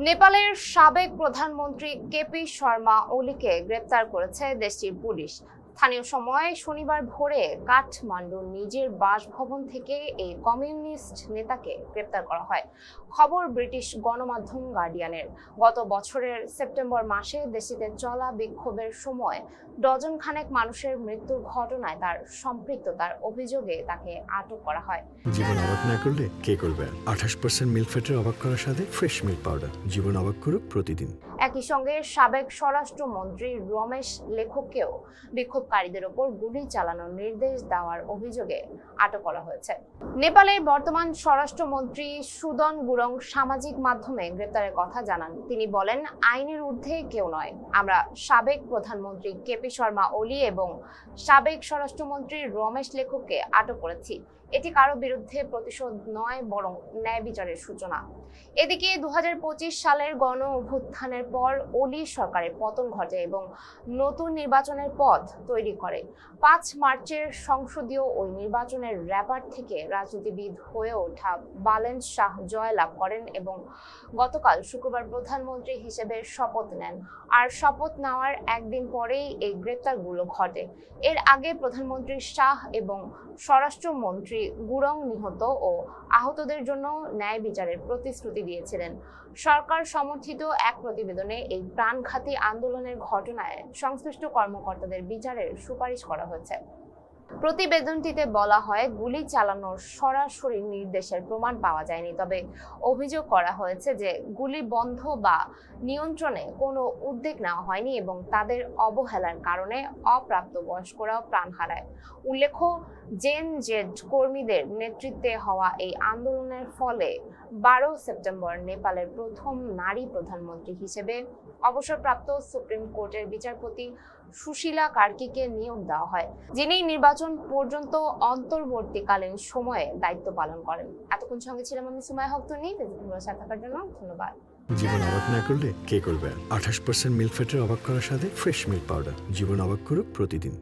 নেপালের সাবেক প্রধানমন্ত্রী কেপি শর্মা ওলিকে গ্রেপ্তার করেছে দেশটির পুলিশ। স্থানীয় সময় শনিবার ভোরে কাঠমান্ডুর নিজের বাসভবন থেকে এই কমিউনিস্ট নেতাকে গ্রেপ্তার করা হয়। খবর ব্রিটিশ গণমাধ্যম গার্ডিয়ানের। গত বছরের সেপ্টেম্বর মাসে দেশটিতে চলা বিক্ষোভের সময় ডজন খানেক মানুষের মৃত্যুর ঘটনায় তার সম্পৃক্ততার অভিযোগে তাকে আটক করা হয়। জীবন অবাক না করলে কে করবে? 28% মিল্ক ফ্যাটের অবাক করার সাথে ফ্রেশ মিল্ক পাউডার। জীবন অবাক করুক প্রতিদিন। একই সঙ্গে সাবেক স্বরাষ্ট্রমন্ত্রী রমেশ লেখককেও বিক্ষোভকারীদের ওপর গুলি চালানোর নির্দেশ দেওয়ার অভিযোগে আটক করা হয়েছে। নেপালের বর্তমান স্বরাষ্ট্রমন্ত্রী সুদন গুরং সামাজিক মাধ্যমে গ্রেপ্তারের কথা জানান। তিনি বলেন, আইনের ঊর্ধ্বে কেউ নয়। আমরা সাবেক প্রধানমন্ত্রী কেপি শর্মা ওলি এবং সাবেক স্বরাষ্ট্রমন্ত্রী রমেশ লেখককে আটক করেছি। এটি কারো বিরুদ্ধে প্রতিশোধ নয়, বরং ন্যায় বিচারের সূচনা। এদিকে 2025 সালের গণ অভ্যুত্থানের পর ওলি সরকারের পতন ঘটে এবং নতুন নির্বাচনের পথ তৈরি করে। 5 মার্চের সংসদীয় ওই নির্বাচনের র্যাপার থেকে রাজনীতিবিদ হয়ে ওঠা বালেন শাহ জয়লাভ করেন এবং গতকাল শুক্রবার প্রধানমন্ত্রী হিসেবে শপথ নেন। আর শপথ নেওয়ার একদিন পরেই এই গ্রেপ্তারগুলো ঘটে। এর আগে প্রধানমন্ত্রী শাহ এবং স্বরাষ্ট্রমন্ত্রী গুরং নিহত ও আহতদের জন্য ন্যায় বিচারের প্রতিশ্রুতি দিয়েছিলেন। সরকার সমর্থিত এক প্রতিবেদনে এই প্রাণঘাতী আন্দোলনের ঘটনায় সংশ্লিষ্ট কর্মকর্তাদের বিচারের সুপারিশ করা হয়েছে। প্রতিবেদনটিতে বলা হয়, গুলি চালানোর সরাসরি নির্দেশের প্রমাণ পাওয়া যায়নি, তবে অভিযোগ করা হয়েছে যে গুলি বন্ধ বা নিয়ন্ত্রণে কোনো উদ্যোগ নেওয়া হয়নি এবং তাদের অবহেলার কারণে অপ্রাপ্তবয়স্করাও প্রাণ হারায়। উল্লেখ্য, জেন জেড কর্মীদের নেতৃত্বে হওয়া এই আন্দোলনের ফলে 12 সেপ্টেম্বর নেপালের প্রথম নারী প্রধানমন্ত্রী হিসেবে অবসরপ্রাপ্ত সুপ্রিম কোর্টের বিচারপতি সুশীলা কার্কিকে নিয়োগ দেওয়া হয়, যিনি নির্বাচন পর্যন্ত অন্তর্বর্তীকালীন সময়ে দায়িত্ব পালন করেন। এতক্ষণ সঙ্গে ছিলাম আমি সুমাইয়া হক তনি। সাথে থাকার জন্য ধন্যবাদ। জীবন অবাক না করলে কে করবে? 28% মিল্ক ফ্যাটের অবাক করার সাথে ফ্রেশ মিল্ক পাউডার। জীবন অবাক করুক প্রতিদিন।